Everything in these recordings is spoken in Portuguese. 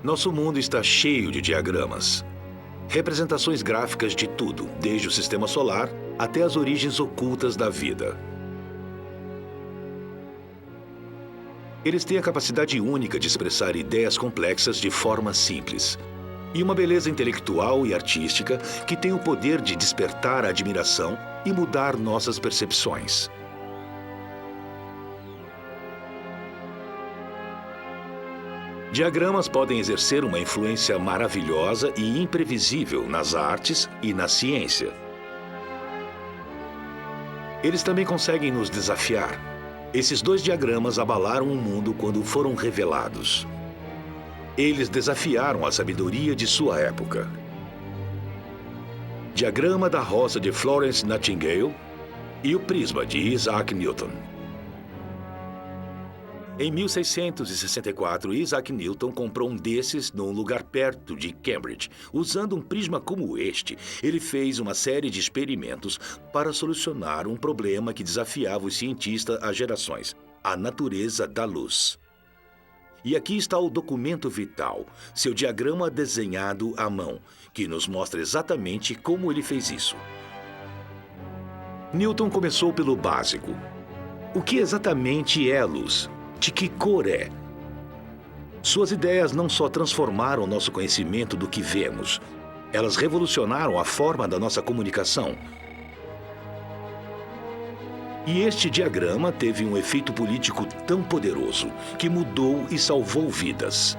Nosso mundo está cheio de diagramas. Representações gráficas de tudo, desde o sistema solar até as origens ocultas da vida. Eles têm a capacidade única de expressar ideias complexas de forma simples. E uma beleza intelectual e artística que tem o poder de despertar a admiração e mudar nossas percepções. Diagramas podem exercer uma influência maravilhosa e imprevisível nas artes e na ciência. Eles também conseguem nos desafiar. Esses dois diagramas abalaram o mundo quando foram revelados. Eles desafiaram a sabedoria de sua época. Diagrama da Rosa de Florence Nightingale e o Prisma de Isaac Newton. Em 1664, Isaac Newton comprou um desses num lugar perto de Cambridge. Usando um prisma como este, ele fez uma série de experimentos para solucionar um problema que desafiava os cientistas há gerações: a natureza da luz. E aqui está o documento vital, seu diagrama desenhado à mão, que nos mostra exatamente como ele fez isso. Newton começou pelo básico. O que exatamente é a luz? De que cor é? Suas ideias não só transformaram nosso conhecimento do que vemos, elas revolucionaram a forma da nossa comunicação. E este diagrama teve um efeito político tão poderoso que mudou e salvou vidas.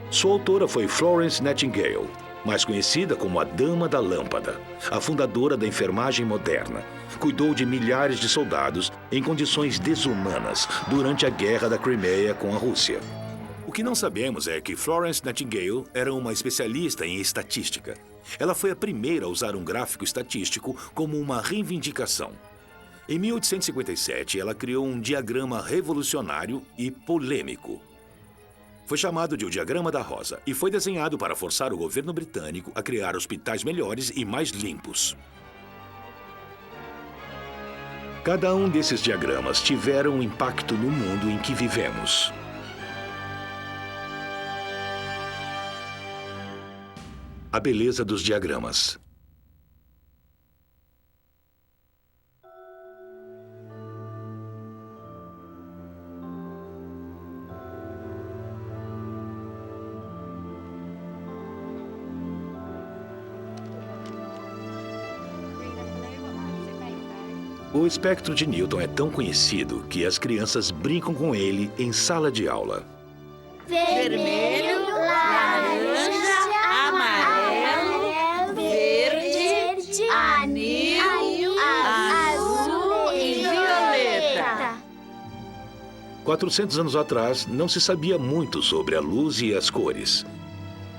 Sua autora foi Florence Nightingale, mais conhecida como a Dama da Lâmpada, a fundadora da enfermagem moderna. Cuidou de milhares de soldados em condições desumanas durante a Guerra da Crimeia com a Rússia. O que não sabemos é que Florence Nightingale era uma especialista em estatística. Ela foi a primeira a usar um gráfico estatístico como uma reivindicação. Em 1857, ela criou um diagrama revolucionário e polêmico. Foi chamado de o Diagrama da Rosa e foi desenhado para forçar o governo britânico a criar hospitais melhores e mais limpos. Cada um desses diagramas tiveram um impacto no mundo em que vivemos. A beleza dos diagramas. O espectro de Newton é tão conhecido que as crianças brincam com ele em sala de aula. Vermelho, laranja, amarelo, verde, anil, azul e violeta. 400 anos atrás, não se sabia muito sobre a luz e as cores.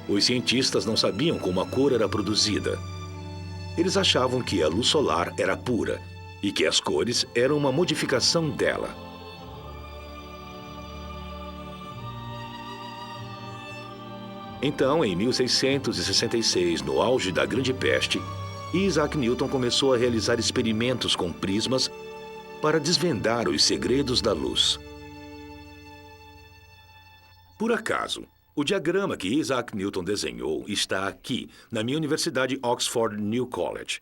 Os cientistas não sabiam como a cor era produzida. Eles achavam que a luz solar era pura e que as cores eram uma modificação dela. Então, em 1666, no auge da Grande Peste, Isaac Newton começou a realizar experimentos com prismas para desvendar os segredos da luz. Por acaso, o diagrama que Isaac Newton desenhou está aqui, na minha universidade Oxford New College.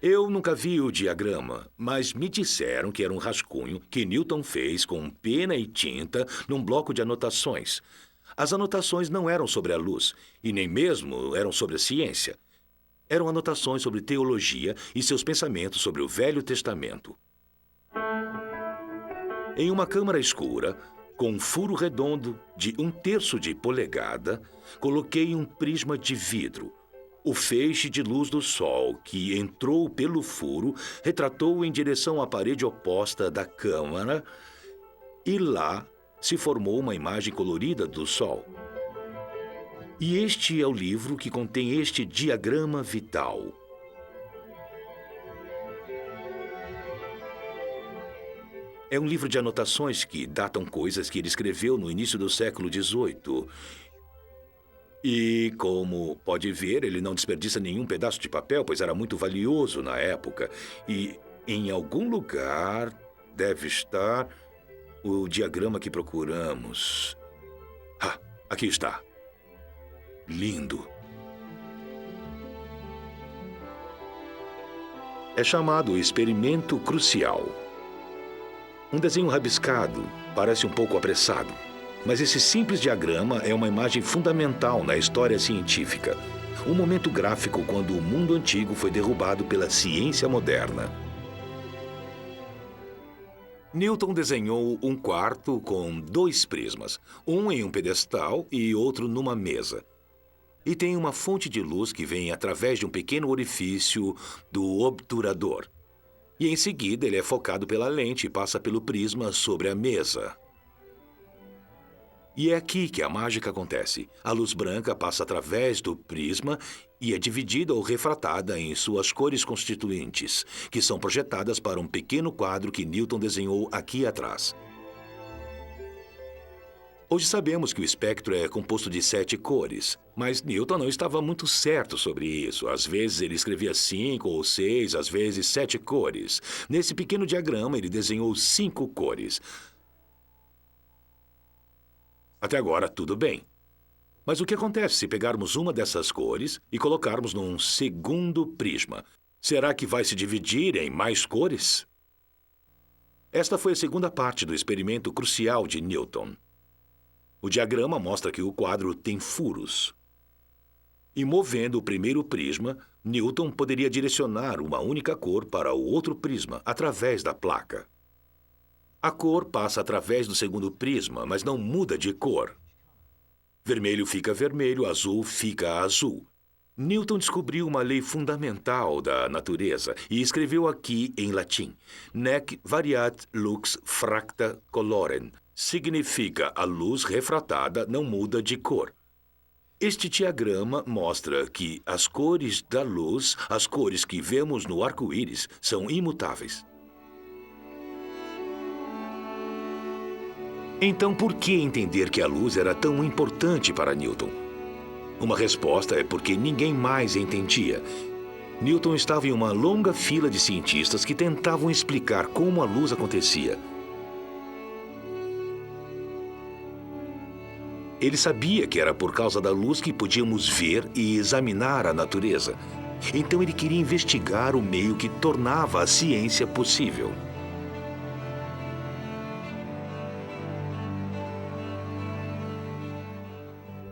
Eu nunca vi o diagrama, mas me disseram que era um rascunho que Newton fez com pena e tinta num bloco de anotações. As anotações não eram sobre a luz, e nem mesmo eram sobre a ciência. Eram anotações sobre teologia e seus pensamentos sobre o Velho Testamento. Em uma câmara escura, com um furo redondo de 1/3 de polegada, coloquei um prisma de vidro. O feixe de luz do sol, que entrou pelo furo, retratou em direção à parede oposta da câmara e lá se formou uma imagem colorida do sol. E este é o livro que contém este diagrama vital. É um livro de anotações que datam coisas que ele escreveu no início do século XVIII. E, como pode ver, ele não desperdiça nenhum pedaço de papel, pois era muito valioso na época. E em algum lugar deve estar o diagrama que procuramos. Ah, aqui está. Lindo. É chamado experimento crucial. Um desenho rabiscado parece um pouco apressado, mas esse simples diagrama é uma imagem fundamental na história científica. Um momento gráfico quando o mundo antigo foi derrubado pela ciência moderna. Newton desenhou um quarto com 2 prismas, um em um pedestal e outro numa mesa. E tem uma fonte de luz que vem através de um pequeno orifício do obturador. E em seguida ele é focado pela lente e passa pelo prisma sobre a mesa. E é aqui que a mágica acontece. A luz branca passa através do prisma e é dividida ou refratada em suas cores constituintes, que são projetadas para um pequeno quadro que Newton desenhou aqui atrás. Hoje sabemos que o espectro é composto de 7 cores, mas Newton não estava muito certo sobre isso. Às vezes ele escrevia 5 ou 6, às vezes 7 cores. Nesse pequeno diagrama ele desenhou 5 cores. Até agora, tudo bem. Mas o que acontece se pegarmos uma dessas cores e colocarmos num segundo prisma? Será que vai se dividir em mais cores? Esta foi a segunda parte do experimento crucial de Newton. O diagrama mostra que o quadro tem furos. E movendo o primeiro prisma, Newton poderia direcionar uma única cor para o outro prisma através da placa. A cor passa através do segundo prisma, mas não muda de cor. Vermelho fica vermelho, azul fica azul. Newton descobriu uma lei fundamental da natureza e escreveu aqui em latim: Nec variat lux fracta colorem. Significa a luz refratada não muda de cor. Este diagrama mostra que as cores da luz, as cores que vemos no arco-íris, são imutáveis. Então, por que entender que a luz era tão importante para Newton? Uma resposta é porque ninguém mais entendia. Newton estava em uma longa fila de cientistas que tentavam explicar como a luz acontecia. Ele sabia que era por causa da luz que podíamos ver e examinar a natureza. Então ele queria investigar o meio que tornava a ciência possível.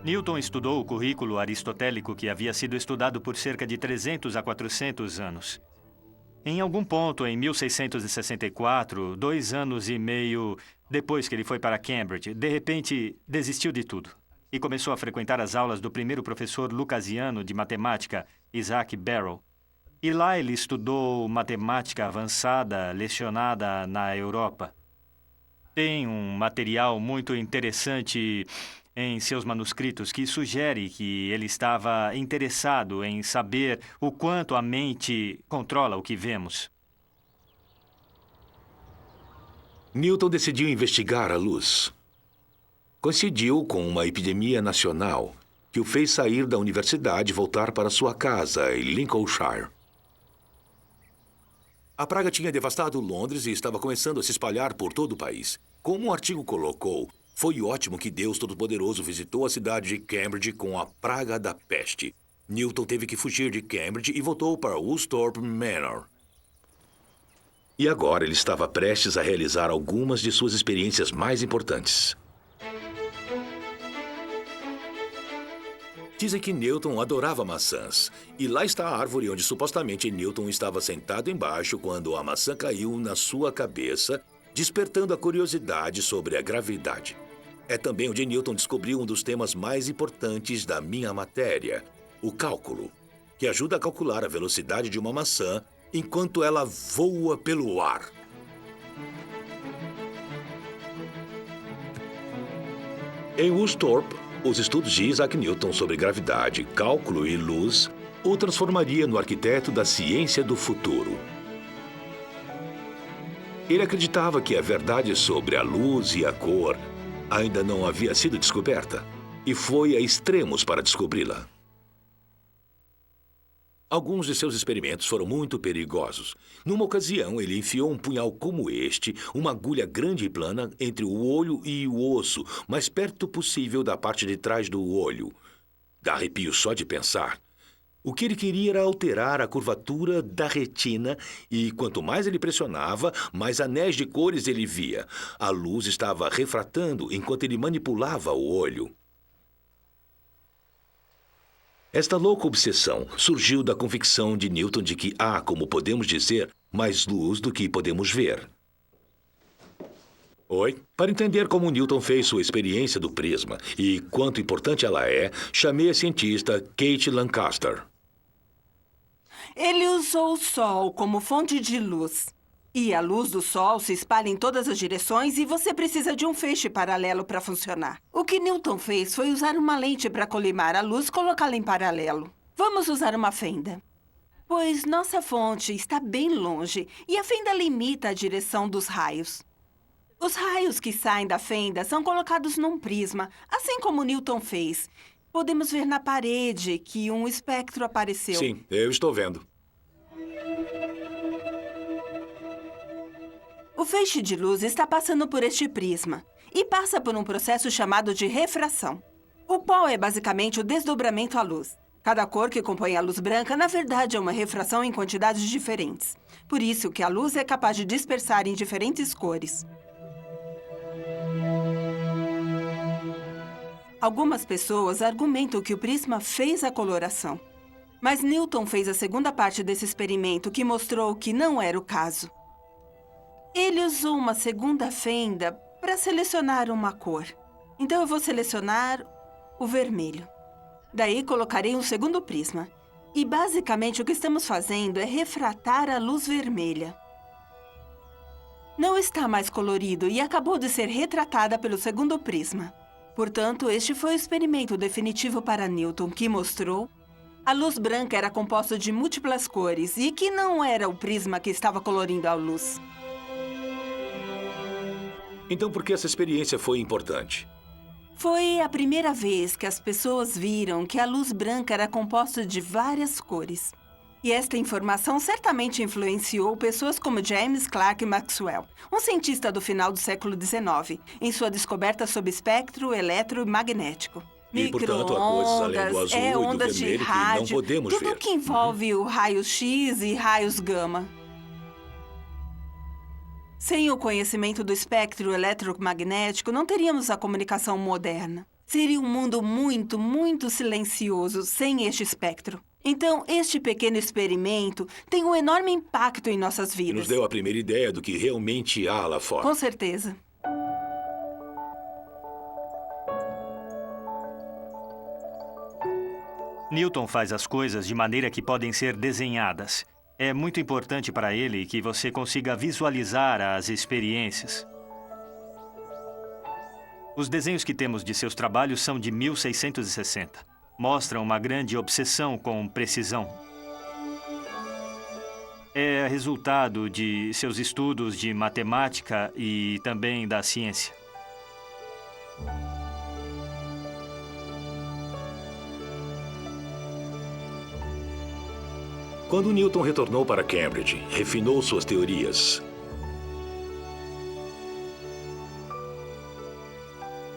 Newton estudou o currículo aristotélico que havia sido estudado por cerca de 300 a 400 anos. Em algum ponto, em 1664, 2 anos e meio depois que ele foi para Cambridge, de repente desistiu de tudo e começou a frequentar as aulas do primeiro professor lucasiano de matemática, Isaac Barrow. E lá ele estudou matemática avançada lecionada na Europa. Tem um material muito interessante em seus manuscritos que sugere que ele estava interessado em saber o quanto a mente controla o que vemos. Newton decidiu investigar a luz. Coincidiu com uma epidemia nacional que o fez sair da universidade e voltar para sua casa em Lincolnshire. A praga tinha devastado Londres e estava começando a se espalhar por todo o país. Como o artigo colocou, foi ótimo que Deus Todo-Poderoso visitou a cidade de Cambridge com a praga da peste. Newton teve que fugir de Cambridge e voltou para Woolsthorpe Manor. E agora ele estava prestes a realizar algumas de suas experiências mais importantes. Dizem que Newton adorava maçãs. E lá está a árvore onde supostamente Newton estava sentado embaixo quando a maçã caiu na sua cabeça, despertando a curiosidade sobre a gravidade. É também onde Newton descobriu um dos temas mais importantes da minha matéria, o cálculo, que ajuda a calcular a velocidade de uma maçã enquanto ela voa pelo ar. Em Woolsthorpe, os estudos de Isaac Newton sobre gravidade, cálculo e luz o transformaria no arquiteto da ciência do futuro. Ele acreditava que a verdade sobre a luz e a cor ainda não havia sido descoberta, e foi a extremos para descobri-la. Alguns de seus experimentos foram muito perigosos. Numa ocasião, ele enfiou um punhal como este, uma agulha grande e plana, entre o olho e o osso, mais perto possível da parte de trás do olho. Dá arrepio só de pensar. O que ele queria era alterar a curvatura da retina e, quanto mais ele pressionava, mais anéis de cores ele via. A luz estava refratando enquanto ele manipulava o olho. Esta louca obsessão surgiu da convicção de Newton de que há, como podemos dizer, mais luz do que podemos ver. Oi? Para entender como Newton fez sua experiência do prisma e quanto importante ela é, chamei a cientista Kate Lancaster. Ele usou o Sol como fonte de luz. E a luz do Sol se espalha em todas as direções e você precisa de um feixe paralelo para funcionar. O que Newton fez foi usar uma lente para colimar a luz e colocá-la em paralelo. Vamos usar uma fenda. Pois nossa fonte está bem longe e a fenda limita a direção dos raios. Os raios que saem da fenda são colocados num prisma, assim como Newton fez. Podemos ver na parede que um espectro apareceu. Sim, eu estou vendo. O feixe de luz está passando por este prisma e passa por um processo chamado de refração, o qual é basicamente o desdobramento à luz. Cada cor que compõe a luz branca, na verdade, é uma refração em quantidades diferentes. Por isso que a luz é capaz de dispersar em diferentes cores. Algumas pessoas argumentam que o prisma fez a coloração. Mas Newton fez a segunda parte desse experimento que mostrou que não era o caso. Ele usou uma segunda fenda para selecionar uma cor. Então eu vou selecionar o vermelho. Daí colocarei um segundo prisma. E basicamente o que estamos fazendo é refratar a luz vermelha. Não está mais colorido e acabou de ser retratada pelo segundo prisma. Portanto, este foi o experimento definitivo para Newton, que mostrou a luz branca era composta de múltiplas cores e que não era o prisma que estava colorindo a luz. Então, por que essa experiência foi importante? Foi a primeira vez que as pessoas viram que a luz branca era composta de várias cores. E esta informação certamente influenciou pessoas como James Clerk Maxwell, um cientista do final do século XIX, em sua descoberta sobre espectro eletromagnético. E, portanto, há coisas além do azul e do ondas de vermelho que rádio, não podemos ver. tudo que envolve o raio-x e raios gama. Sem o conhecimento do espectro eletromagnético, não teríamos a comunicação moderna. Seria um mundo muito, muito silencioso sem este espectro. Então, este pequeno experimento tem um enorme impacto em nossas E vidas. nos deu a primeira ideia do que realmente há lá fora. Com certeza. Newton faz as coisas de maneira que podem ser desenhadas. É muito importante para ele que você consiga visualizar as experiências. Os desenhos que temos de seus trabalhos são de 1660. Mostram uma grande obsessão com precisão. É resultado de seus estudos de matemática e também da ciência. Quando Newton retornou para Cambridge, refinou suas teorias.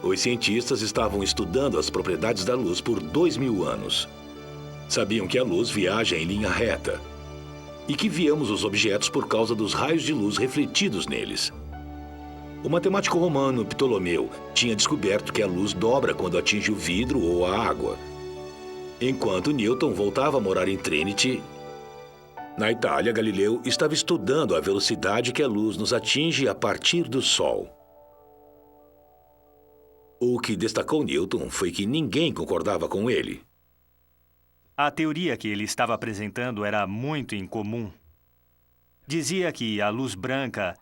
Os cientistas estavam estudando as propriedades da luz por 2000 anos. Sabiam que a luz viaja em linha reta e que víamos os objetos por causa dos raios de luz refletidos neles. O matemático romano Ptolomeu tinha descoberto que a luz dobra quando atinge o vidro ou a água. Enquanto Newton voltava a morar em Trinity, na Itália, Galileu estava estudando a velocidade que a luz nos atinge a partir do Sol. O que destacou Newton foi que ninguém concordava com ele. A teoria que ele estava apresentando era muito incomum. Dizia que a luz branca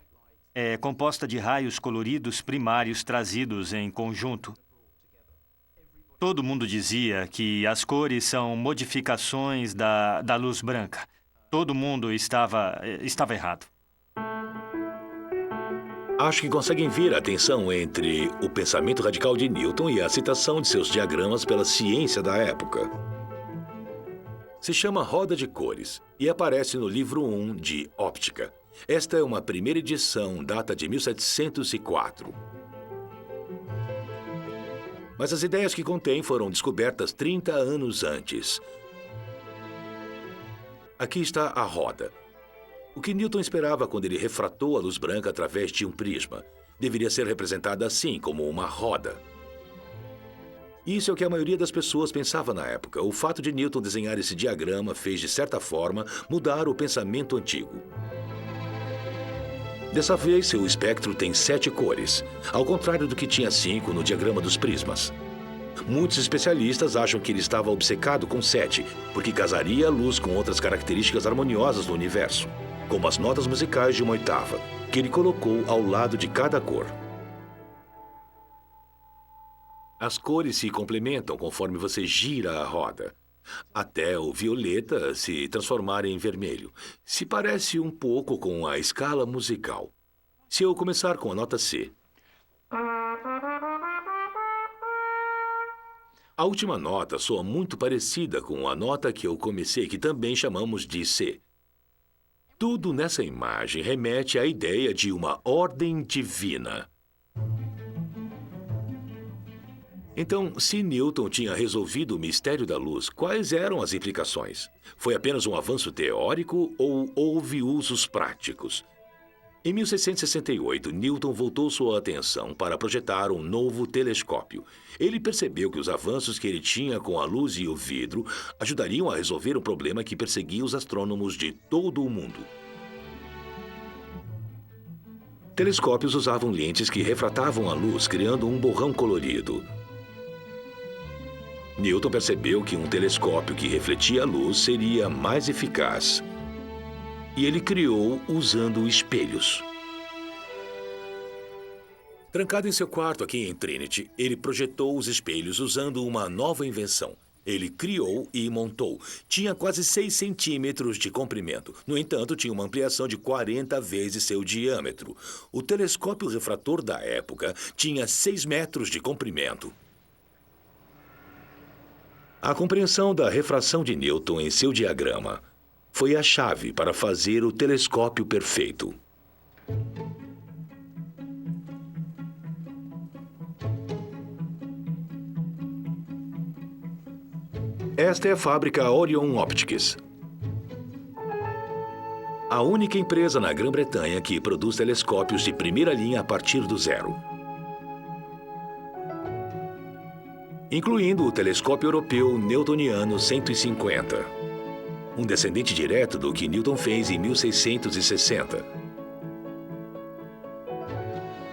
é composta de raios coloridos primários trazidos em conjunto. Todo mundo dizia que as cores são modificações da luz branca. Todo mundo estava errado. Acho que conseguem ver a tensão entre o pensamento radical de Newton e a citação de seus diagramas pela ciência da época. Se chama roda de cores e aparece no livro 1 de Óptica. Esta é uma primeira edição, data de 1704. Mas as ideias que contém foram descobertas 30 anos antes. Aqui está a roda. O que Newton esperava quando ele refratou a luz branca através de um prisma deveria ser representada assim, como uma roda. Isso é o que a maioria das pessoas pensava na época. O fato de Newton desenhar esse diagrama fez, de certa forma, mudar o pensamento antigo. Dessa vez, seu espectro tem 7 cores, ao contrário do que tinha 5 no diagrama dos prismas. Muitos especialistas acham que ele estava obcecado com 7, porque casaria a luz com outras características harmoniosas do universo, como as notas musicais de uma oitava, que ele colocou ao lado de cada cor. As cores se complementam conforme você gira a roda, até o violeta se transformar em vermelho. Se parece um pouco com a escala musical. Se eu começar com a nota C, a última nota soa muito parecida com a nota que eu comecei, que também chamamos de C. Tudo nessa imagem remete à ideia de uma ordem divina. Então, se Newton tinha resolvido o mistério da luz, quais eram as implicações? Foi apenas um avanço teórico ou houve usos práticos? Em 1668, Newton voltou sua atenção para projetar um novo telescópio. Ele percebeu que os avanços que ele tinha com a luz e o vidro ajudariam a resolver um problema que perseguia os astrônomos de todo o mundo. Telescópios usavam lentes que refratavam a luz, criando um borrão colorido. Newton percebeu que um telescópio que refletia a luz seria mais eficaz. E ele criou usando espelhos. Trancado em seu quarto aqui em Trinity, ele projetou os espelhos usando uma nova invenção. Ele criou e montou. Tinha quase 6 centímetros de comprimento. No entanto, tinha uma ampliação de 40 vezes seu diâmetro. O telescópio refrator da época tinha 6 metros de comprimento. A compreensão da refração de Newton em seu diagrama foi a chave para fazer o telescópio perfeito. Esta é a fábrica Orion Optics, a única empresa na Grã-Bretanha que produz telescópios de primeira linha a partir do zero, incluindo o telescópio europeu newtoniano 150, um descendente direto do que Newton fez em 1660.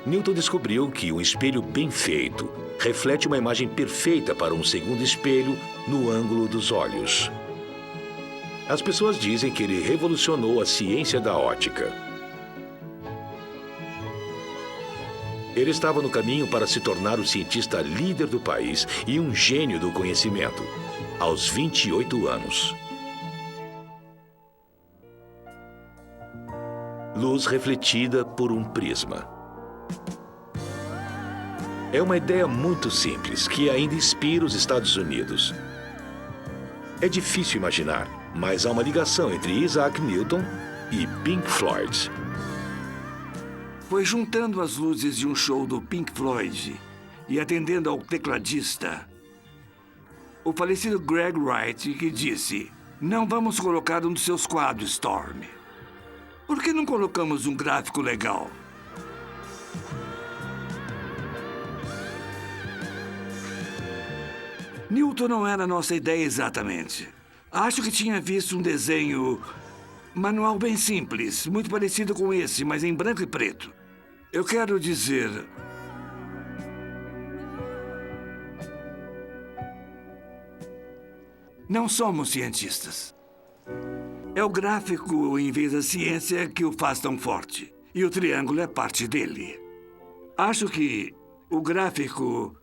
Newton descobriu que um espelho bem feito reflete uma imagem perfeita para um segundo espelho no ângulo dos olhos. As pessoas dizem que ele revolucionou a ciência da ótica. Ele estava no caminho para se tornar o cientista líder do país e um gênio do conhecimento, aos 28 anos. Luz refletida por um prisma. É uma ideia muito simples que ainda inspira os Estados Unidos. É difícil imaginar, mas há uma ligação entre Isaac Newton e Pink Floyd. Foi juntando as luzes de um show do Pink Floyd e atendendo ao tecladista, o falecido Greg Wright, que disse: "Não vamos colocar um dos seus quadros, Storm. Por que não colocamos um gráfico legal?" Newton não era a nossa ideia exatamente. Acho que tinha visto um desenho manual bem simples, muito parecido com esse, mas em branco e preto. Eu quero dizer... Não somos cientistas. É o gráfico, em vez da ciência, que o faz tão forte. E o triângulo é parte dele. Acho que o gráfico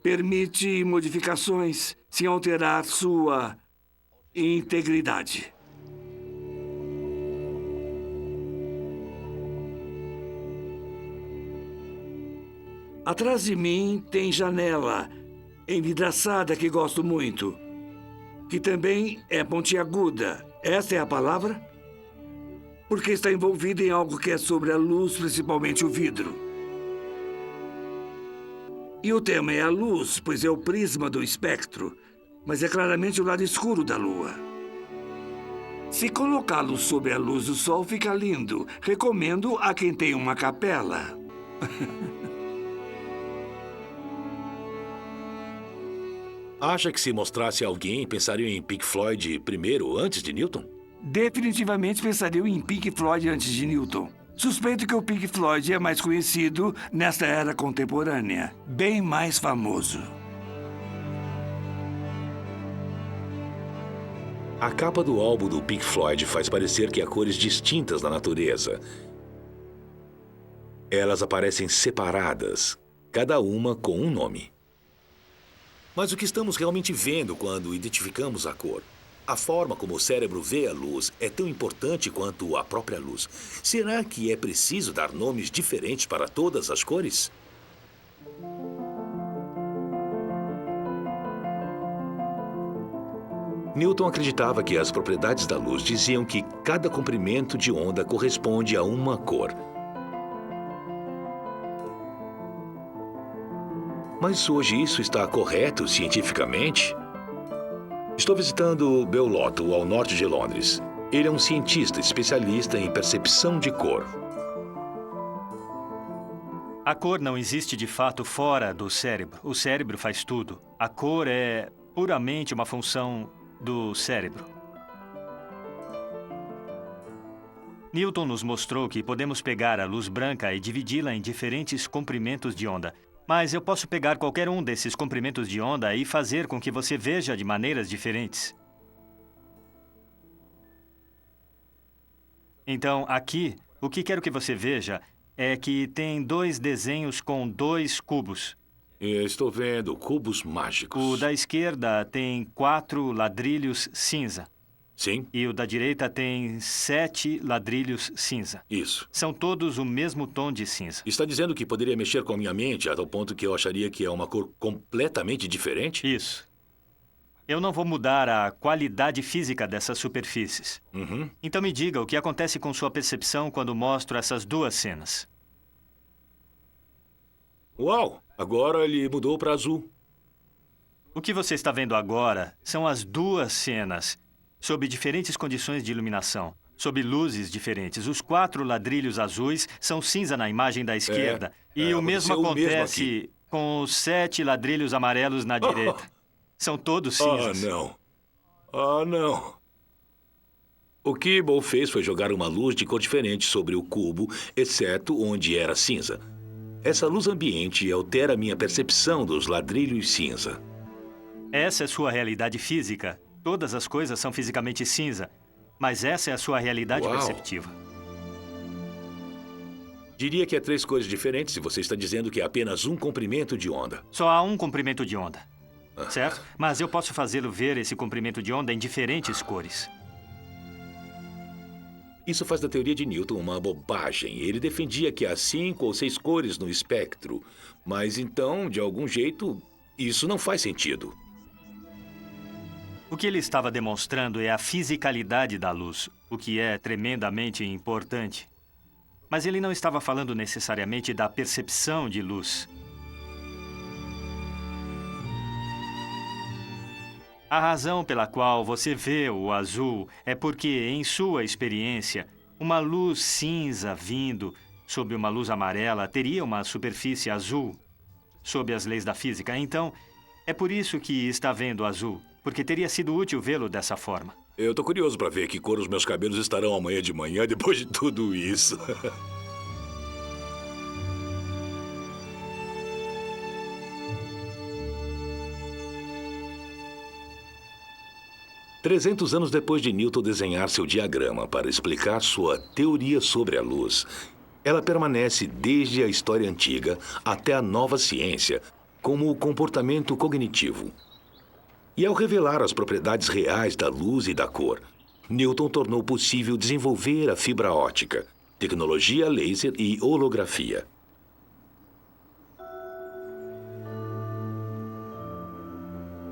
permite modificações sem alterar sua integridade. Atrás de mim tem janela envidraçada que gosto muito. que também é pontiaguda. Esta é a palavra? Porque está envolvida em algo que é sobre a luz, principalmente o vidro. E o tema é a luz, pois é o prisma do espectro, mas é claramente o lado escuro da Lua. Se colocá-lo sob a luz do Sol, fica lindo. Recomendo a quem tem uma capela. Acha que se mostrasse a alguém, pensaria em Pink Floyd primeiro, antes de Newton? Definitivamente pensaria em Pink Floyd antes de Newton. Suspeito que o Pink Floyd é mais conhecido nesta era contemporânea. Bem mais famoso. A capa do álbum do Pink Floyd faz parecer que há cores distintas na natureza. Elas aparecem separadas, cada uma com um nome. Mas o que estamos realmente vendo quando identificamos a cor? A forma como o cérebro vê a luz é tão importante quanto a própria luz. Será que é preciso dar nomes diferentes para todas as cores? Newton acreditava que as propriedades da luz diziam que cada comprimento de onda corresponde a uma cor. Mas hoje isso está correto cientificamente? Estou visitando Beulotto, ao norte de Londres. Ele é um cientista especialista em percepção de cor. A cor não existe de fato fora do cérebro. O cérebro faz tudo. A cor é puramente uma função do cérebro. Newton nos mostrou que podemos pegar a luz branca e dividi-la em diferentes comprimentos de onda. Mas eu posso pegar qualquer um desses comprimentos de onda e fazer com que você veja de maneiras diferentes. Então, aqui, o que quero que você veja é que tem dois desenhos com dois cubos. Estou vendo cubos mágicos. O da esquerda tem 4 ladrilhos cinza. Sim, E o da direita tem 7 ladrilhos cinza. isso. São todos o mesmo tom de cinza. Está dizendo que poderia mexer com a minha mente a tal ponto que eu acharia que é uma cor completamente diferente? Isso. Eu não vou mudar a qualidade física dessas superfícies. Uhum. Então me diga o que acontece com sua percepção quando mostro essas duas cenas. Uau! Agora ele mudou para azul. O que você está vendo agora são as duas cenas, sob diferentes condições de iluminação, sob luzes diferentes. Os 4 ladrilhos azuis são cinza na imagem da esquerda. E o mesmo aconteceu o mesmo acontece com os 7 ladrilhos amarelos na direita. São todos cinzas. Não. Não. O que Hubble fez foi jogar uma luz de cor diferente sobre o cubo, exceto onde era cinza. Essa luz ambiente altera minha percepção dos ladrilhos cinza. Essa é sua realidade física. Todas as coisas são fisicamente cinza, mas essa é a sua realidade Uau. perceptiva. Diria que é 3 cores diferentes se você está dizendo que é apenas um comprimento de onda. Só há um comprimento de onda, certo? Mas eu posso fazê-lo ver esse comprimento de onda em diferentes cores. Isso faz da teoria de Newton uma bobagem. Ele defendia que há 5 ou 6 cores no espectro. Mas então, de algum jeito, isso não faz sentido. O que ele estava demonstrando é a fisicalidade da luz, o que é tremendamente importante. Mas ele não estava falando necessariamente da percepção de luz. A razão pela qual você vê o azul é porque, em sua experiência, uma luz cinza vindo sob uma luz amarela teria uma superfície azul sob as leis da física. Então, é por isso que está vendo azul, porque teria sido útil vê-lo dessa forma. Eu tô curioso para ver que cor os meus cabelos estarão amanhã de manhã depois de tudo isso. 300 anos depois de Newton desenhar seu diagrama para explicar sua teoria sobre a luz, ela permanece desde a história antiga até a nova ciência como o comportamento cognitivo. E ao revelar as propriedades reais da luz e da cor, Newton tornou possível desenvolver a fibra óptica, tecnologia laser e holografia.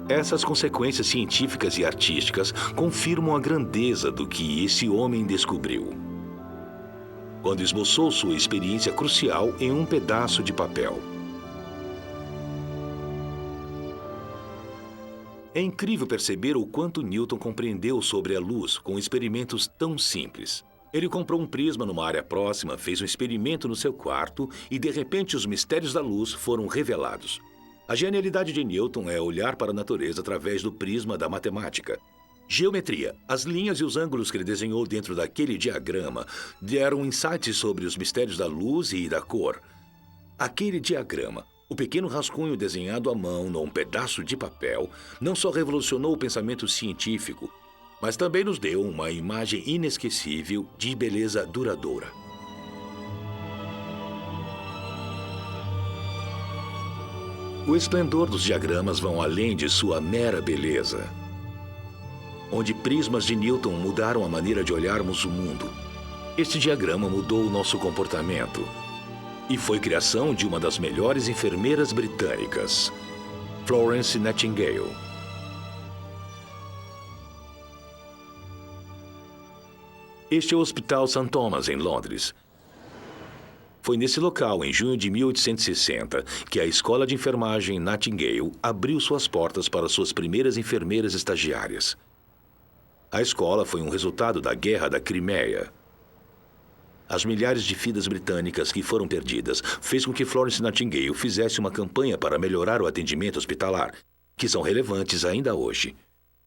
Essas consequências científicas e artísticas confirmam a grandeza do que esse homem descobriu, quando esboçou sua experiência crucial em um pedaço de papel. É incrível perceber o quanto Newton compreendeu sobre a luz com experimentos tão simples. Ele comprou um prisma numa área próxima, fez um experimento no seu quarto e, de repente, os mistérios da luz foram revelados. A genialidade de Newton é olhar para a natureza através do prisma da matemática. Geometria. As linhas e os ângulos que ele desenhou dentro daquele diagrama deram insights sobre os mistérios da luz e da cor. Aquele diagrama, o pequeno rascunho desenhado à mão num pedaço de papel, não só revolucionou o pensamento científico, mas também nos deu uma imagem inesquecível de beleza duradoura. O esplendor dos diagramas vão além de sua mera beleza. Onde prismas de Newton mudaram a maneira de olharmos o mundo, este diagrama mudou o nosso comportamento. E foi criação de uma das melhores enfermeiras britânicas, Florence Nightingale. Este é o Hospital St. Thomas, em Londres. Foi nesse local, em junho de 1860, que a Escola de Enfermagem Nightingale abriu suas portas para suas primeiras enfermeiras estagiárias. A escola foi um resultado da Guerra da Crimeia. As milhares de vidas britânicas que foram perdidas fez com que Florence Nightingale fizesse uma campanha para melhorar o atendimento hospitalar, que são relevantes ainda hoje.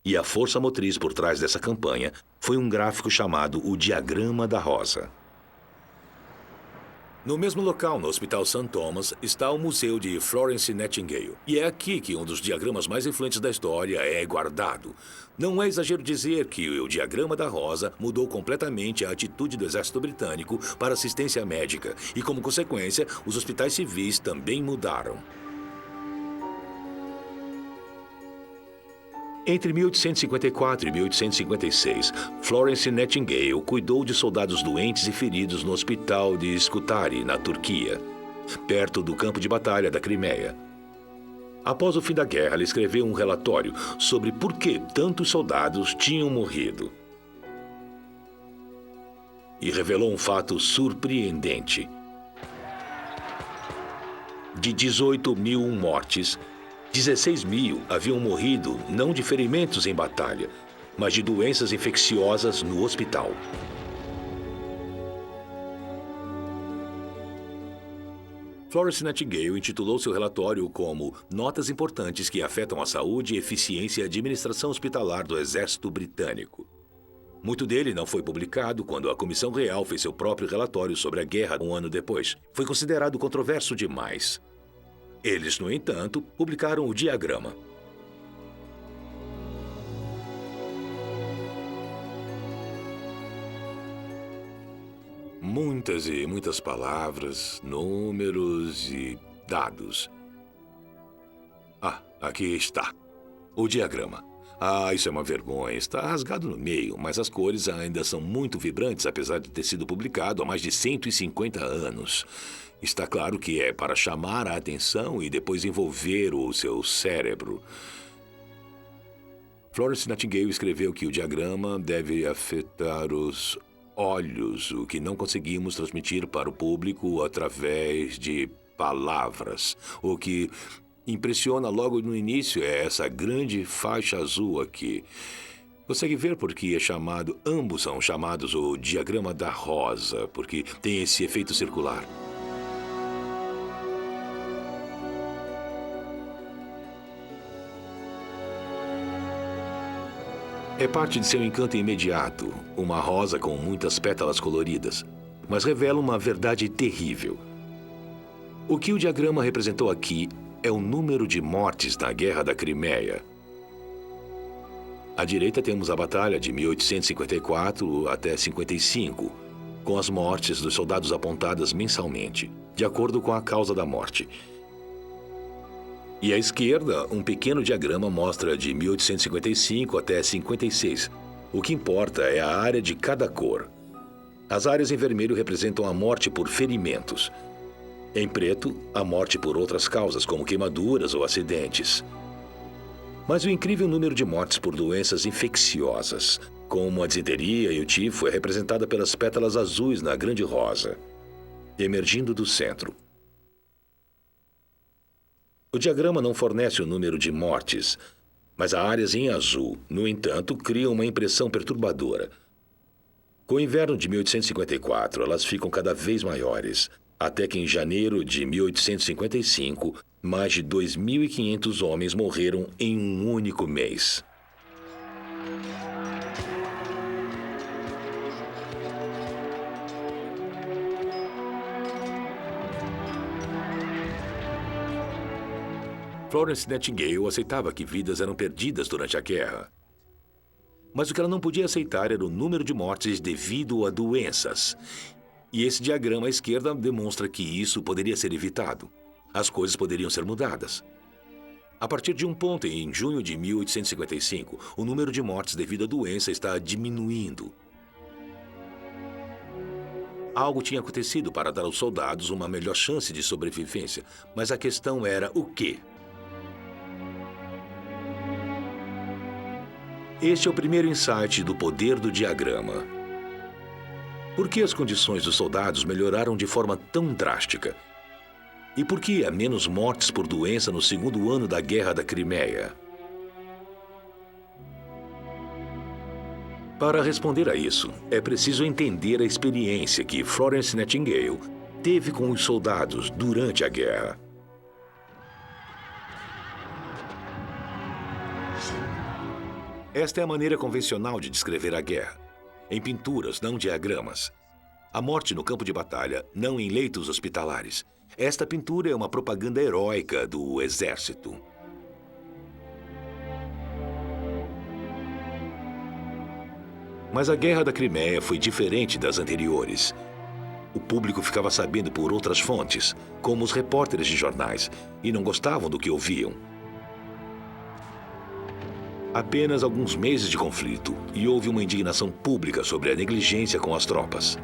E a força motriz por trás dessa campanha foi um gráfico chamado o Diagrama da Rosa. No mesmo local, no Hospital St. Thomas, está o Museu de Florence Nightingale. E é aqui que um dos diagramas mais influentes da história é guardado. Não é exagero dizer que o Diagrama da Rosa mudou completamente a atitude do Exército Britânico para assistência médica. E, como consequência, os hospitais civis também mudaram. Entre 1854 e 1856, Florence Nightingale cuidou de soldados doentes e feridos no hospital de Scutari, na Turquia, perto do campo de batalha da Crimeia. Após o fim da guerra, ela escreveu um relatório sobre por que tantos soldados tinham morrido. E revelou um fato surpreendente. De 18.000 mortes, 16.000 haviam morrido não de ferimentos em batalha, mas de doenças infecciosas no hospital. Florence Nightingale intitulou seu relatório como Notas Importantes que Afetam a Saúde, Eficiência e Administração Hospitalar do Exército Britânico. Muito dele não foi publicado quando a Comissão Real fez seu próprio relatório sobre a guerra um ano depois. Foi considerado controverso demais. Eles, no entanto, publicaram o diagrama. Muitas e muitas palavras, números e dados. Ah, aqui está. O diagrama. Ah, isso é uma vergonha. Está rasgado no meio, mas as cores ainda são muito vibrantes, apesar de ter sido publicado há mais de 150 anos. Está claro que é para chamar a atenção e depois envolver o seu cérebro. Florence Nightingale escreveu que o diagrama deve afetar os olhos, o que não conseguimos transmitir para o público através de palavras. O que impressiona logo no início é essa grande faixa azul aqui. Consegue ver porque é chamado, ambos são chamados o diagrama da rosa, porque tem esse efeito circular. É parte de seu encanto imediato, uma rosa com muitas pétalas coloridas, mas revela uma verdade terrível. O que o diagrama representou aqui é o número de mortes na Guerra da Crimeia. À direita temos a batalha de 1854 até 55, com as mortes dos soldados apontadas mensalmente, de acordo com a causa da morte. E à esquerda, um pequeno diagrama mostra de 1855 até 56. O que importa é a área de cada cor. As áreas em vermelho representam a morte por ferimentos. Em preto, a morte por outras causas, como queimaduras ou acidentes. Mas o incrível número de mortes por doenças infecciosas, como a disenteria e o tifo, é representada pelas pétalas azuis na grande rosa, emergindo do centro. O diagrama não fornece o número de mortes, mas as áreas em azul, no entanto, criam uma impressão perturbadora. Com o inverno de 1854, elas ficam cada vez maiores, até que em janeiro de 1855, mais de 2.500 homens morreram em um único mês. Florence Nightingale aceitava que vidas eram perdidas durante a guerra. Mas o que ela não podia aceitar era o número de mortes devido a doenças. E esse diagrama à esquerda demonstra que isso poderia ser evitado. As coisas poderiam ser mudadas. A partir de um ponto, em junho de 1855, o número de mortes devido à doença está diminuindo. Algo tinha acontecido para dar aos soldados uma melhor chance de sobrevivência, mas a questão era o quê? Este é o primeiro insight do poder do diagrama. Por que as condições dos soldados melhoraram de forma tão drástica? E por que há menos mortes por doença no segundo ano da Guerra da Crimeia? Para responder a isso, é preciso entender a experiência que Florence Nightingale teve com os soldados durante a guerra. Esta é a maneira convencional de descrever a guerra. Em pinturas, não diagramas. A morte no campo de batalha, não em leitos hospitalares. Esta pintura é uma propaganda heróica do exército. Mas a Guerra da Crimeia foi diferente das anteriores. O público ficava sabendo por outras fontes, como os repórteres de jornais, e não gostavam do que ouviam. Apenas alguns meses de conflito e houve uma indignação pública sobre a negligência com as tropas.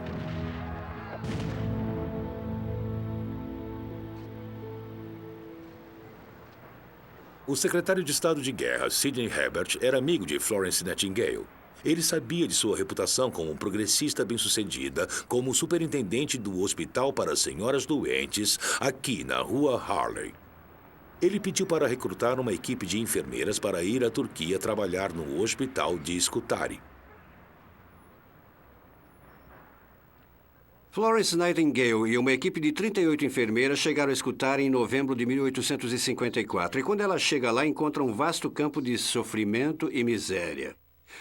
O secretário de Estado de Guerra, Sidney Herbert, era amigo de Florence Nightingale. Ele sabia de sua reputação como progressista bem-sucedida, como superintendente do Hospital para Senhoras Doentes, aqui na Rua Harley. Ele pediu para recrutar uma equipe de enfermeiras para ir à Turquia trabalhar no hospital de Scutari. Florence Nightingale e uma equipe de 38 enfermeiras chegaram a Scutari em novembro de 1854. E quando ela chega lá, encontra um vasto campo de sofrimento e miséria.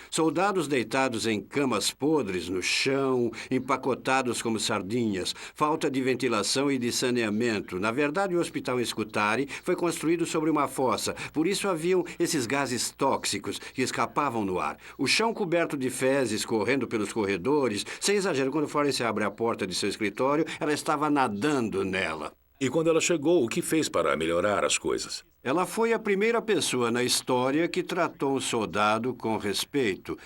Soldados deitados em camas podres no chão, empacotados como sardinhas, falta de ventilação e de saneamento. Na verdade, o hospital em Scutari foi construído sobre uma fossa, por isso haviam esses gases tóxicos que escapavam no ar. O chão coberto de fezes correndo pelos corredores. Sem exagero, quando Florence abre a porta de seu escritório, ela estava nadando nela. E quando ela chegou, o que fez para melhorar as coisas? Ela foi a primeira pessoa na história que tratou um soldado com respeito.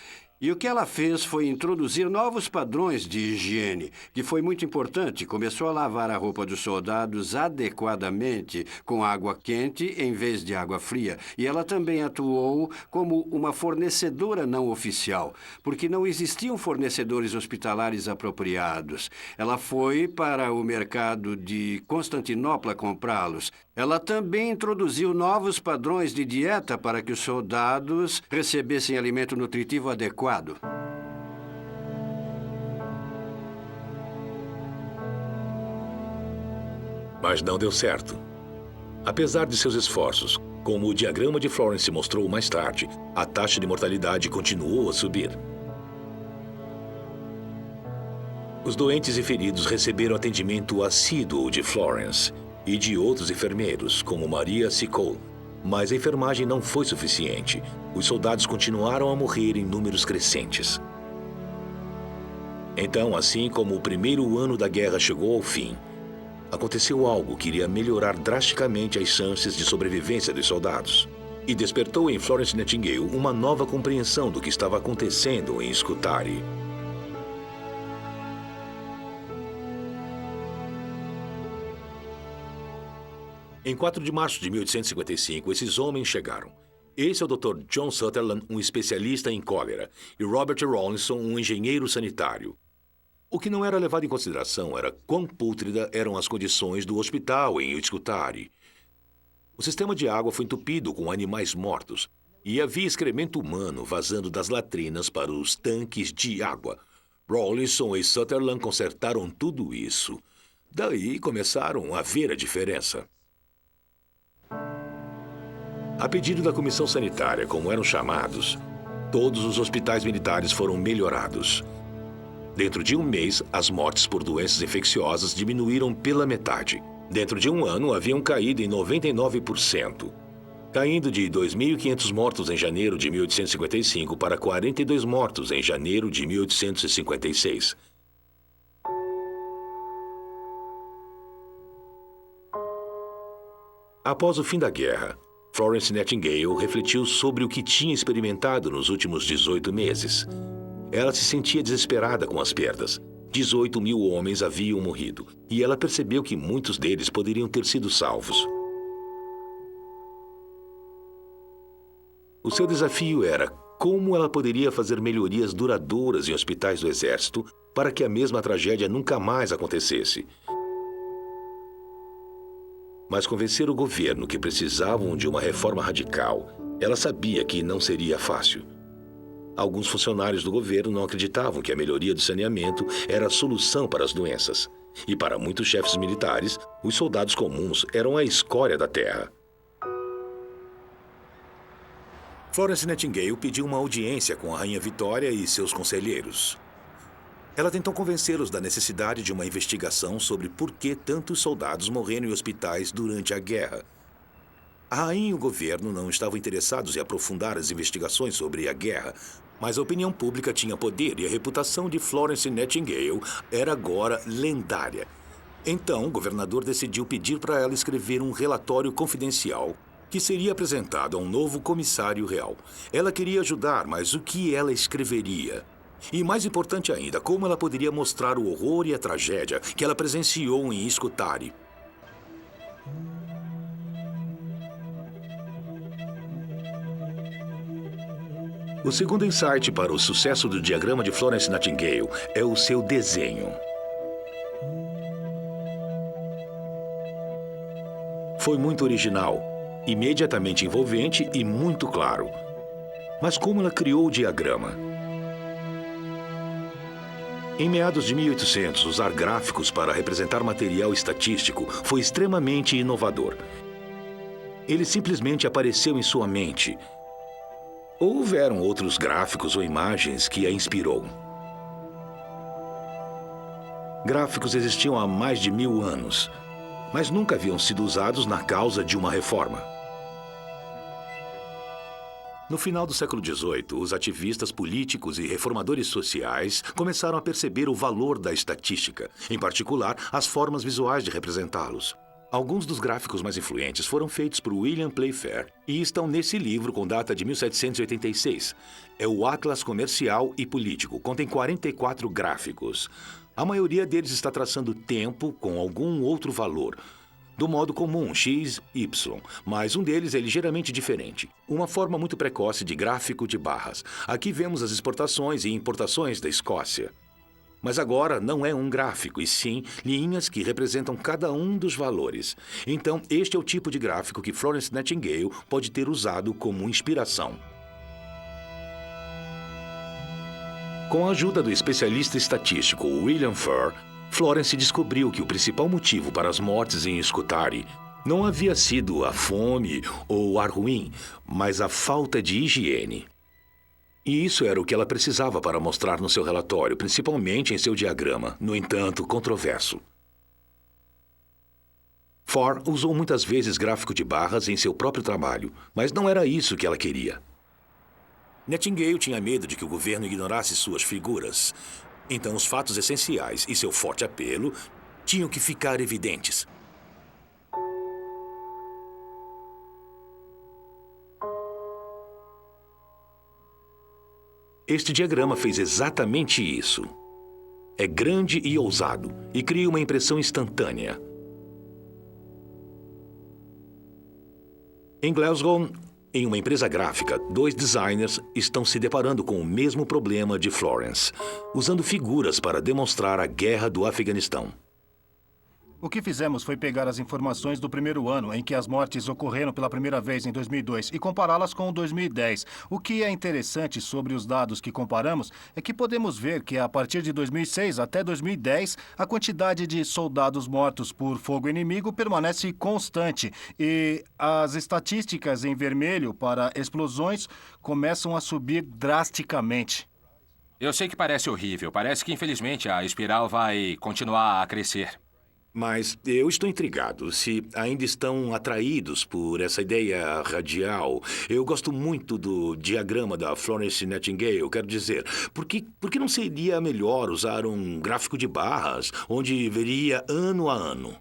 E o que ela fez foi introduzir novos padrões de higiene, que foi muito importante. Começou a lavar a roupa dos soldados adequadamente, com água quente em vez de água fria. E ela também atuou como uma fornecedora não oficial, porque não existiam fornecedores hospitalares apropriados. Ela foi para o mercado de Constantinopla comprá-los. Ela também introduziu novos padrões de dieta para que os soldados recebessem alimento nutritivo adequado. Mas não deu certo. Apesar de seus esforços, como o diagrama de Florence mostrou mais tarde, a taxa de mortalidade continuou a subir. Os doentes e feridos receberam atendimento assíduo de Florence e de outros enfermeiros, como Maria Sicol. Mas a enfermagem não foi suficiente. Os soldados continuaram a morrer em números crescentes. Então, assim como o primeiro ano da guerra chegou ao fim, aconteceu algo que iria melhorar drasticamente as chances de sobrevivência dos soldados. E despertou em Florence Nightingale uma nova compreensão do que estava acontecendo em Scutari. Em 4 de março de 1855, esses homens chegaram. Esse é o Dr. John Sutherland, um especialista em cólera, e Robert Rawlinson, um engenheiro sanitário. O que não era levado em consideração era quão pútrida eram as condições do hospital em Scutari. O sistema de água foi entupido com animais mortos e havia excremento humano vazando das latrinas para os tanques de água. Rawlinson e Sutherland consertaram tudo isso. Daí começaram a ver a diferença. A pedido da comissão sanitária, como eram chamados, todos os hospitais militares foram melhorados. Dentro de um mês, as mortes por doenças infecciosas diminuíram pela metade. Dentro de um ano, haviam caído em 99%, caindo de 2.500 mortos em janeiro de 1855 para 42 mortos em janeiro de 1856. Após o fim da guerra, Florence Nightingale refletiu sobre o que tinha experimentado nos últimos 18 meses. Ela se sentia desesperada com as perdas. 18.000 homens haviam morrido, e ela percebeu que muitos deles poderiam ter sido salvos. O seu desafio era como ela poderia fazer melhorias duradouras em hospitais do Exército para que a mesma tragédia nunca mais acontecesse. Mas convencer o governo que precisavam de uma reforma radical, ela sabia que não seria fácil. Alguns funcionários do governo não acreditavam que a melhoria do saneamento era a solução para as doenças. E para muitos chefes militares, os soldados comuns eram a escória da terra. Florence Nightingale pediu uma audiência com a Rainha Vitória e seus conselheiros. Ela tentou convencê-los da necessidade de uma investigação sobre por que tantos soldados morreram em hospitais durante a guerra. A rainha e o governo não estavam interessados em aprofundar as investigações sobre a guerra, mas a opinião pública tinha poder e a reputação de Florence Nightingale era agora lendária. Então, o governador decidiu pedir para ela escrever um relatório confidencial que seria apresentado a um novo comissário real. Ela queria ajudar, mas o que ela escreveria? E mais importante ainda, como ela poderia mostrar o horror e a tragédia que ela presenciou em Scutari. O segundo insight para o sucesso do diagrama de Florence Nightingale é o seu desenho. Foi muito original, imediatamente envolvente e muito claro. Mas como ela criou o diagrama? Em meados de 1800, usar gráficos para representar material estatístico foi extremamente inovador. Ele simplesmente apareceu em sua mente. Ou houveram outros gráficos ou imagens que a inspirou? Gráficos existiam há mais de 1000 anos, mas nunca haviam sido usados na causa de uma reforma. No final do século XVIII, os ativistas políticos e reformadores sociais começaram a perceber o valor da estatística, em particular as formas visuais de representá-los. Alguns dos gráficos mais influentes foram feitos por William Playfair e estão nesse livro com data de 1786. É o Atlas Comercial e Político, contém 44 gráficos. A maioria deles está traçando tempo com algum outro valor, do modo comum, X, Y, mas um deles é ligeiramente diferente. Uma forma muito precoce de gráfico de barras. Aqui vemos as exportações e importações da Escócia. Mas agora não é um gráfico, e sim linhas que representam cada um dos valores. Então, este é o tipo de gráfico que Florence Nightingale pode ter usado como inspiração. Com a ajuda do especialista estatístico William Furr, Florence descobriu que o principal motivo para as mortes em Scutari não havia sido a fome ou o ar ruim, mas a falta de higiene. E isso era o que ela precisava para mostrar no seu relatório, principalmente em seu diagrama, no entanto, controverso. Furr usou muitas vezes gráfico de barras em seu próprio trabalho, mas não era isso que ela queria. Nightingale tinha medo de que o governo ignorasse suas figuras. Então, os fatos essenciais e seu forte apelo tinham que ficar evidentes. Este diagrama fez exatamente isso. É grande e ousado e cria uma impressão instantânea. Em Glasgow, Em uma empresa gráfica, 2 designers estão se deparando com o mesmo problema de Florence, usando figuras para demonstrar a guerra do Afeganistão. O que fizemos foi pegar as informações do primeiro ano em que as mortes ocorreram pela primeira vez em 2002 e compará-las com 2010. O que é interessante sobre os dados que comparamos é que podemos ver que a partir de 2006 até 2010, a quantidade de soldados mortos por fogo inimigo permanece constante e as estatísticas em vermelho para explosões começam a subir drasticamente. Eu sei que parece horrível. Parece que, infelizmente, a espiral vai continuar a crescer. Mas eu estou intrigado se ainda estão atraídos por essa ideia radial. Eu gosto muito do diagrama da Florence Nightingale, quero dizer. Por que não seria melhor usar um gráfico de barras, onde veria ano a ano?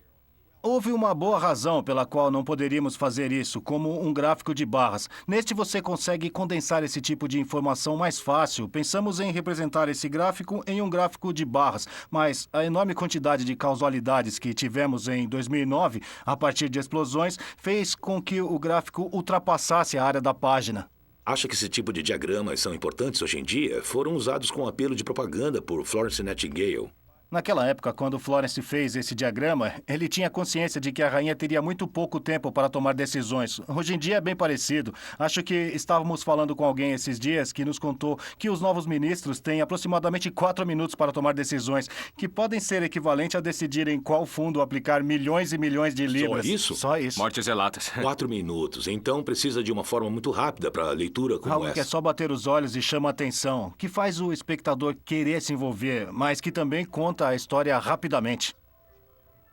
Houve uma boa razão pela qual não poderíamos fazer isso, como um gráfico de barras. Neste você consegue condensar esse tipo de informação mais fácil. Pensamos em representar esse gráfico em um gráfico de barras, mas a enorme quantidade de causalidades que tivemos em 2009, a partir de explosões, fez com que o gráfico ultrapassasse a área da página. Acha que esse tipo de diagramas são importantes hoje em dia? Foram usados com apelo de propaganda por Florence Nightingale. Naquela época, quando Florence fez esse diagrama, ele tinha consciência de que a rainha teria muito pouco tempo para tomar decisões. Hoje em dia é bem parecido. Acho que estávamos falando com alguém esses dias que nos contou que os novos ministros têm aproximadamente 4 minutos para tomar decisões, que podem ser equivalente a decidir em qual fundo aplicar milhões e milhões de libras. Só isso? Só isso. Mortes relatas. 4 minutos. Então precisa de uma forma muito rápida para leitura como Algo essa. que é só bater os olhos e chama a atenção, que faz o espectador querer se envolver, mas que também conta a história rapidamente.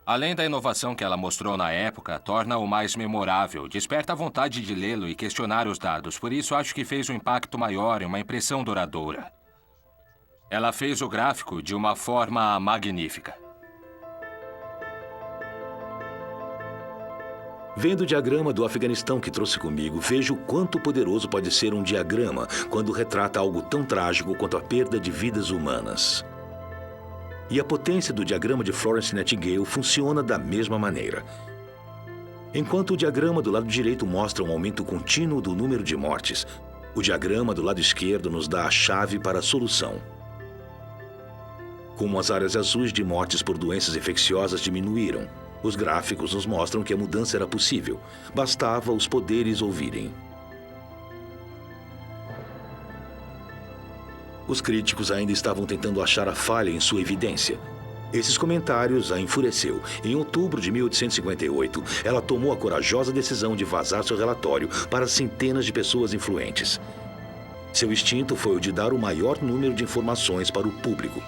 Além da inovação que ela mostrou na época, torna-o mais memorável, desperta a vontade de lê-lo e questionar os dados. Por isso, acho que fez um impacto maior e uma impressão duradoura. Ela fez o gráfico de uma forma magnífica. Vendo o diagrama do Afeganistão que trouxe comigo, vejo o quanto poderoso pode ser um diagrama quando retrata algo tão trágico quanto a perda de vidas humanas. E a potência do diagrama de Florence Nightingale funciona da mesma maneira. Enquanto o diagrama do lado direito mostra um aumento contínuo do número de mortes, o diagrama do lado esquerdo nos dá a chave para a solução. Como as áreas azuis de mortes por doenças infecciosas diminuíram, os gráficos nos mostram que a mudança era possível. Bastava os poderes ouvirem. Os críticos ainda estavam tentando achar a falha em sua evidência. Esses comentários a enfureceu. Em outubro de 1858, ela tomou a corajosa decisão de vazar seu relatório para centenas de pessoas influentes. Seu instinto foi o de dar o maior número de informações para o público.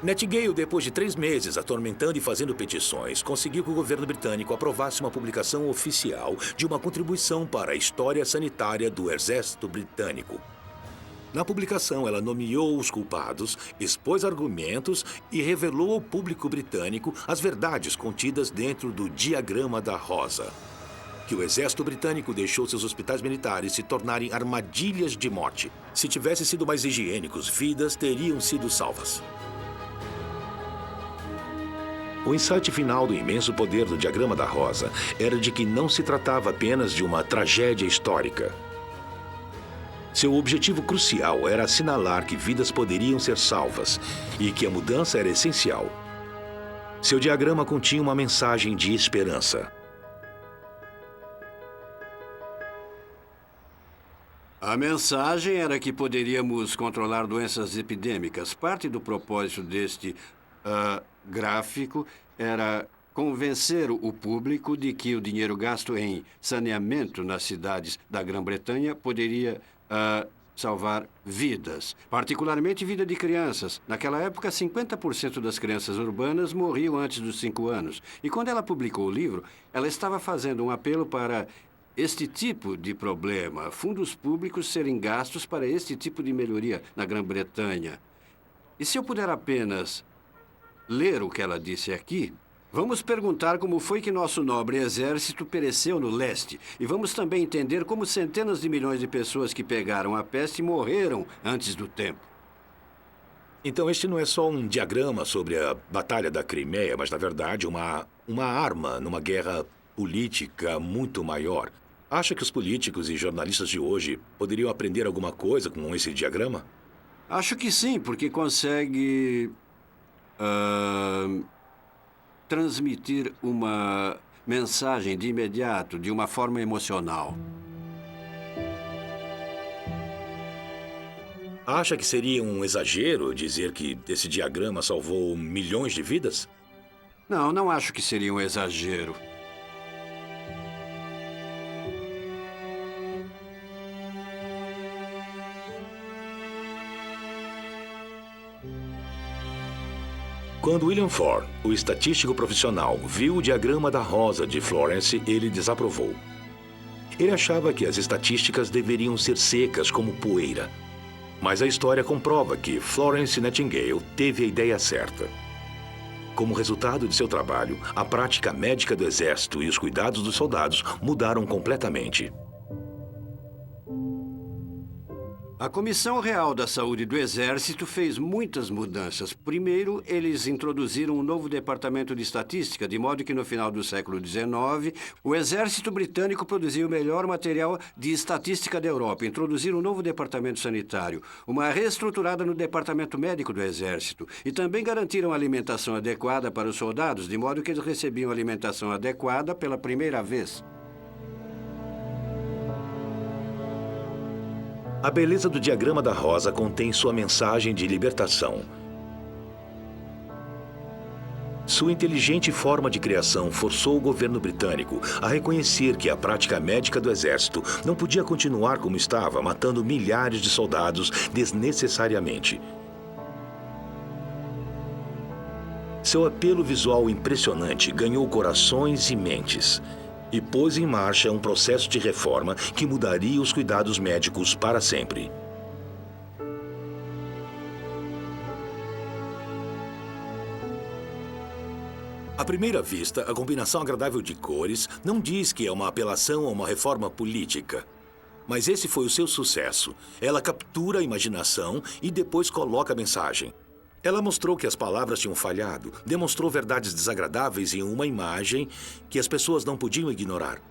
Nightingale, depois de 3 meses atormentando e fazendo petições, conseguiu que o governo britânico aprovasse uma publicação oficial de uma contribuição para a história sanitária do Exército Britânico. Na publicação, ela nomeou os culpados, expôs argumentos e revelou ao público britânico as verdades contidas dentro do Diagrama da Rosa. Que o Exército Britânico deixou seus hospitais militares se tornarem armadilhas de morte. Se tivessem sido mais higiênicos, vidas teriam sido salvas. O insight final do imenso poder do Diagrama da Rosa era de que não se tratava apenas de uma tragédia histórica. Seu objetivo crucial era assinalar que vidas poderiam ser salvas e que a mudança era essencial. Seu diagrama continha uma mensagem de esperança. A mensagem era que poderíamos controlar doenças epidêmicas. Parte do propósito deste gráfico era convencer o público de que o dinheiro gasto em saneamento nas cidades da Grã-Bretanha poderia salvar vidas, particularmente vida de crianças. Naquela época, 50% das crianças urbanas morriam antes dos 5 anos. E quando ela publicou o livro, ela estava fazendo um apelo para este tipo de problema, fundos públicos serem gastos para este tipo de melhoria na Grã-Bretanha. E se eu puder apenas ler o que ela disse aqui, vamos perguntar como foi que nosso nobre exército pereceu no leste. E vamos também entender como centenas de milhões de pessoas que pegaram a peste morreram antes do tempo. Então este não é só um diagrama sobre a Batalha da Crimeia, mas, na verdade, uma arma numa guerra política muito maior. Acha que os políticos e jornalistas de hoje poderiam aprender alguma coisa com esse diagrama? Acho que sim, porque consegue transmitir uma mensagem de imediato, de uma forma emocional. Acha que seria um exagero dizer que esse diagrama salvou milhões de vidas? Não, não acho que seria um exagero. Quando William Ford, o estatístico profissional, viu o diagrama da rosa de Florence, ele desaprovou. Ele achava que as estatísticas deveriam ser secas como poeira. Mas a história comprova que Florence Nightingale teve a ideia certa. Como resultado de seu trabalho, a prática médica do exército e os cuidados dos soldados mudaram completamente. A Comissão Real da Saúde do Exército fez muitas mudanças. Primeiro, eles introduziram um novo departamento de estatística, de modo que no final do século XIX, o Exército Britânico produzia o melhor material de estatística da Europa. Introduziram um novo departamento sanitário, uma reestruturada no departamento médico do Exército. E também garantiram alimentação adequada para os soldados, de modo que eles recebiam alimentação adequada pela primeira vez. A beleza do diagrama da rosa contém sua mensagem de libertação. Sua inteligente forma de criação forçou o governo britânico a reconhecer que a prática médica do exército não podia continuar como estava, matando milhares de soldados desnecessariamente. Seu apelo visual impressionante ganhou corações e mentes e pôs em marcha um processo de reforma que mudaria os cuidados médicos para sempre. À primeira vista, a combinação agradável de cores não diz que é uma apelação a uma reforma política. Mas esse foi o seu sucesso. Ela captura a imaginação e depois coloca a mensagem. Ela mostrou que as palavras tinham falhado, demonstrou verdades desagradáveis em uma imagem que as pessoas não podiam ignorar.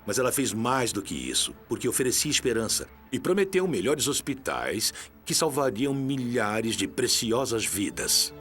Mas ela fez mais do que isso, porque oferecia esperança e prometeu melhores hospitais que salvariam milhares de preciosas vidas.